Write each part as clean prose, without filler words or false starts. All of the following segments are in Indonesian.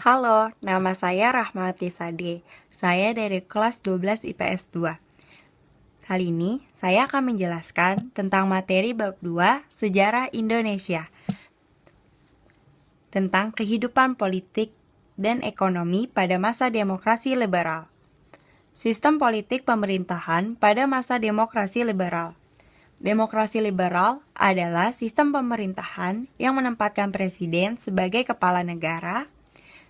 Halo, nama saya Rahmati Sade. Saya dari kelas 12 IPS 2. Kali ini, saya akan menjelaskan tentang materi bab 2 Sejarah Indonesia, tentang kehidupan politik dan ekonomi pada masa demokrasi liberal. Sistem politik pemerintahan pada masa demokrasi liberal. Demokrasi liberal adalah sistem pemerintahan yang menempatkan presiden sebagai kepala negara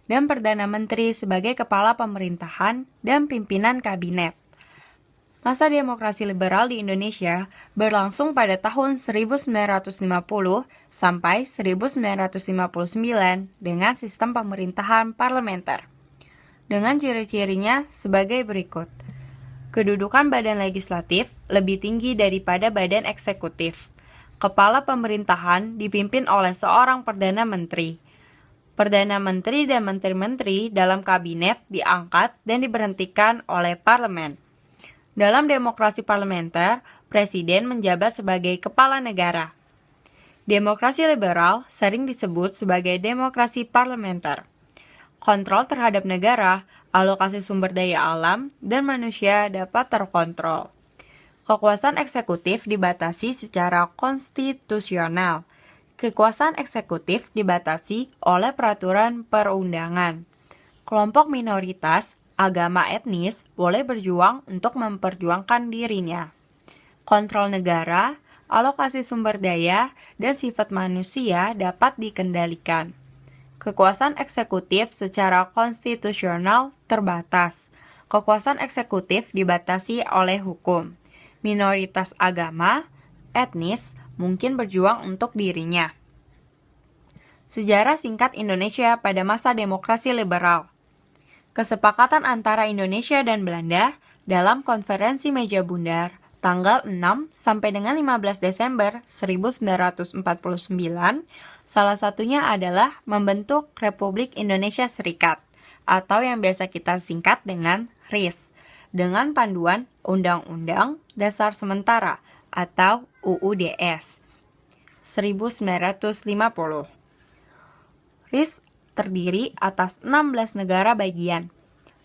dan Perdana Menteri sebagai kepala pemerintahan dan pimpinan kabinet. Masa demokrasi liberal di Indonesia berlangsung pada tahun 1950 sampai 1959 dengan sistem pemerintahan parlementer. Dengan ciri-cirinya sebagai berikut. Kedudukan badan legislatif lebih tinggi daripada badan eksekutif. Kepala pemerintahan dipimpin oleh seorang Perdana Menteri. Perdana Menteri dan Menteri-Menteri dalam kabinet diangkat dan diberhentikan oleh parlemen. Dalam demokrasi parlementer, presiden menjabat sebagai kepala negara. Demokrasi liberal sering disebut sebagai demokrasi parlementer. Kontrol terhadap negara, alokasi sumber daya alam, dan manusia dapat terkontrol. Kekuasaan eksekutif dibatasi secara konstitusional. Kekuasaan eksekutif dibatasi oleh peraturan perundangan. Kelompok minoritas, agama etnis boleh berjuang untuk memperjuangkan dirinya. Kontrol negara, alokasi sumber daya, dan sifat manusia dapat dikendalikan. Kekuasaan eksekutif secara konstitusional terbatas. Kekuasaan eksekutif dibatasi oleh hukum. Minoritas agama, etnis, mungkin berjuang untuk dirinya. Sejarah singkat Indonesia pada masa demokrasi liberal. Kesepakatan antara Indonesia dan Belanda dalam Konferensi Meja Bundar tanggal 6 sampai dengan 15 Desember 1949, salah satunya adalah membentuk Republik Indonesia Serikat atau yang biasa kita singkat dengan RIS dengan panduan Undang-Undang Dasar Sementara atau UUDS 1950. RIS terdiri atas 16 negara bagian,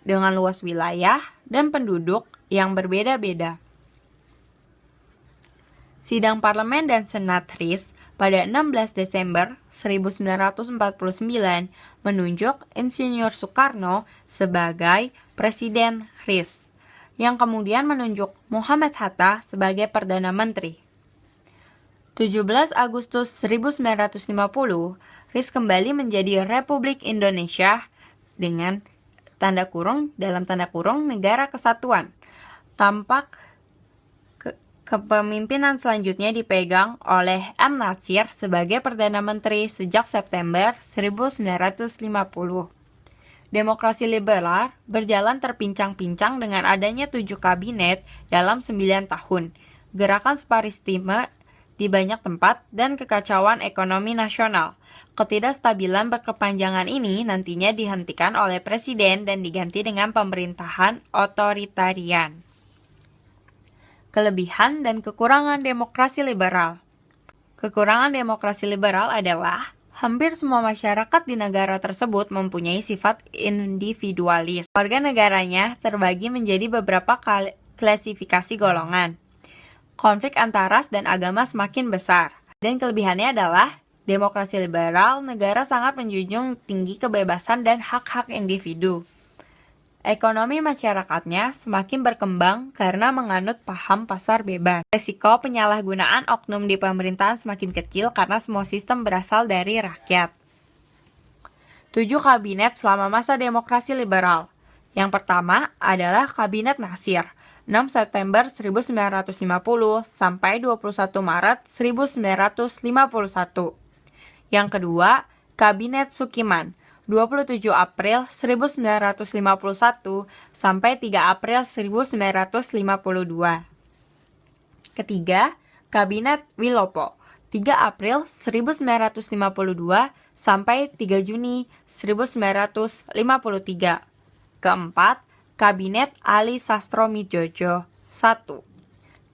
dengan luas wilayah dan penduduk yang berbeda-beda. Sidang Parlemen dan Senat RIS pada 16 Desember 1949 menunjuk Insinyur Soekarno sebagai Presiden RIS, yang kemudian menunjuk Muhammad Hatta sebagai Perdana Menteri. 17 Agustus 1950, RIS kembali menjadi Republik Indonesia dengan dalam tanda kurung negara kesatuan. Tampak kepemimpinan selanjutnya dipegang oleh M. Natsir sebagai Perdana Menteri sejak September 1950. Demokrasi liberal berjalan terpincang-pincang dengan adanya 7 kabinet dalam 9 tahun. Gerakan separatisme di banyak tempat dan kekacauan ekonomi nasional. Ketidakstabilan berkepanjangan ini nantinya dihentikan oleh presiden dan diganti dengan pemerintahan otoritarian. Kelebihan dan kekurangan demokrasi liberal. Kekurangan demokrasi liberal adalah hampir semua masyarakat di negara tersebut mempunyai sifat individualis. Warga negaranya terbagi menjadi beberapa klasifikasi golongan. Konflik antar ras dan agama semakin besar. Dan kelebihannya adalah demokrasi liberal, negara sangat menjunjung tinggi kebebasan dan hak-hak individu. Ekonomi masyarakatnya semakin berkembang karena menganut paham pasar bebas. Resiko penyalahgunaan oknum di pemerintahan semakin kecil karena semua sistem berasal dari rakyat. 7 kabinet selama masa demokrasi liberal. Yang pertama adalah Kabinet Natsir, 6 September 1950 sampai 21 Maret 1951. Yang kedua, Kabinet Sukiman, 27 April 1951 sampai 3 April 1952. Ketiga, Kabinet Wilopo, 3 April 1952 sampai 3 Juni 1953. Keempat, Kabinet Ali Sastro-Midjojo 1.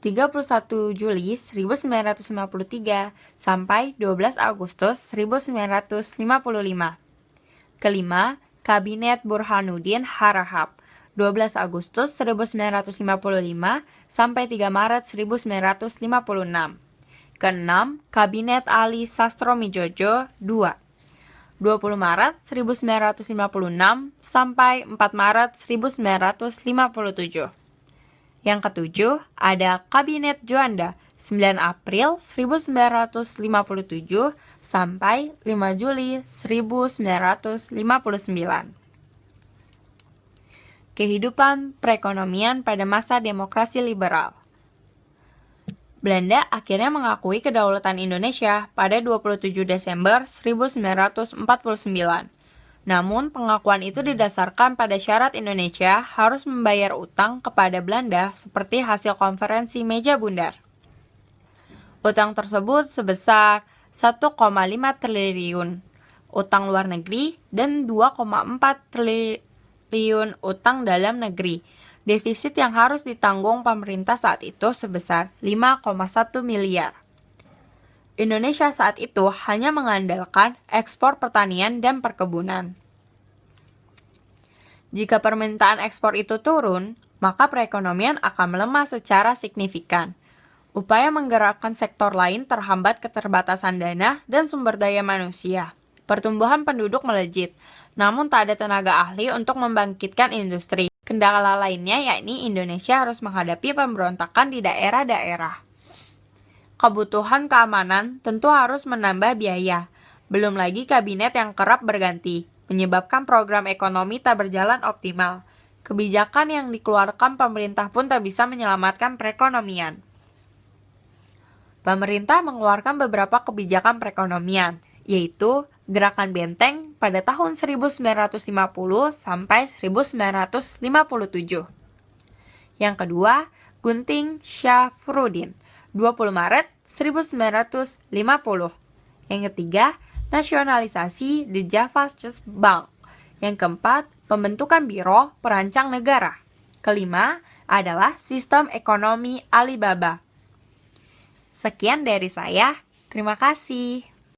31 Juli 1953 sampai 12 Agustus 1955. Kelima, Kabinet Burhanuddin Harahap, 12 Agustus 1955 sampai 3 Maret 1956. Keenam, Kabinet Ali Sastromijojo II, 20 Maret 1956 sampai 4 Maret 1957. Yang ketujuh, ada Kabinet Juanda, 9 April 1957 sampai 5 Juli 1959. Kehidupan perekonomian pada masa demokrasi liberal. Belanda akhirnya mengakui kedaulatan Indonesia pada 27 Desember 1949. Namun, pengakuan itu didasarkan pada syarat Indonesia harus membayar utang kepada Belanda seperti hasil konferensi meja bundar. Utang tersebut sebesar 1,5 triliun utang luar negeri dan 2,4 triliun utang dalam negeri. Defisit yang harus ditanggung pemerintah saat itu sebesar 5,1 miliar. Indonesia saat itu hanya mengandalkan ekspor pertanian dan perkebunan. Jika permintaan ekspor itu turun, maka perekonomian akan melemah secara signifikan. Upaya menggerakkan sektor lain terhambat keterbatasan dana dan sumber daya manusia. Pertumbuhan penduduk melejit, namun tak ada tenaga ahli untuk membangkitkan industri. Kendala lainnya yakni Indonesia harus menghadapi pemberontakan di daerah-daerah. Kebutuhan keamanan tentu harus menambah biaya. Belum lagi kabinet yang kerap berganti, menyebabkan program ekonomi tak berjalan optimal. Kebijakan yang dikeluarkan pemerintah pun tak bisa menyelamatkan perekonomian. Pemerintah mengeluarkan beberapa kebijakan perekonomian, yaitu Gerakan Benteng pada tahun 1950 sampai 1957. Yang kedua, Gunting Syafruddin, 20 Maret 1950. Yang ketiga, nasionalisasi The Java Trust Bank. Yang keempat, pembentukan Biro Perancang Negara. Kelima adalah sistem ekonomi Alibaba. Sekian dari saya, terima kasih.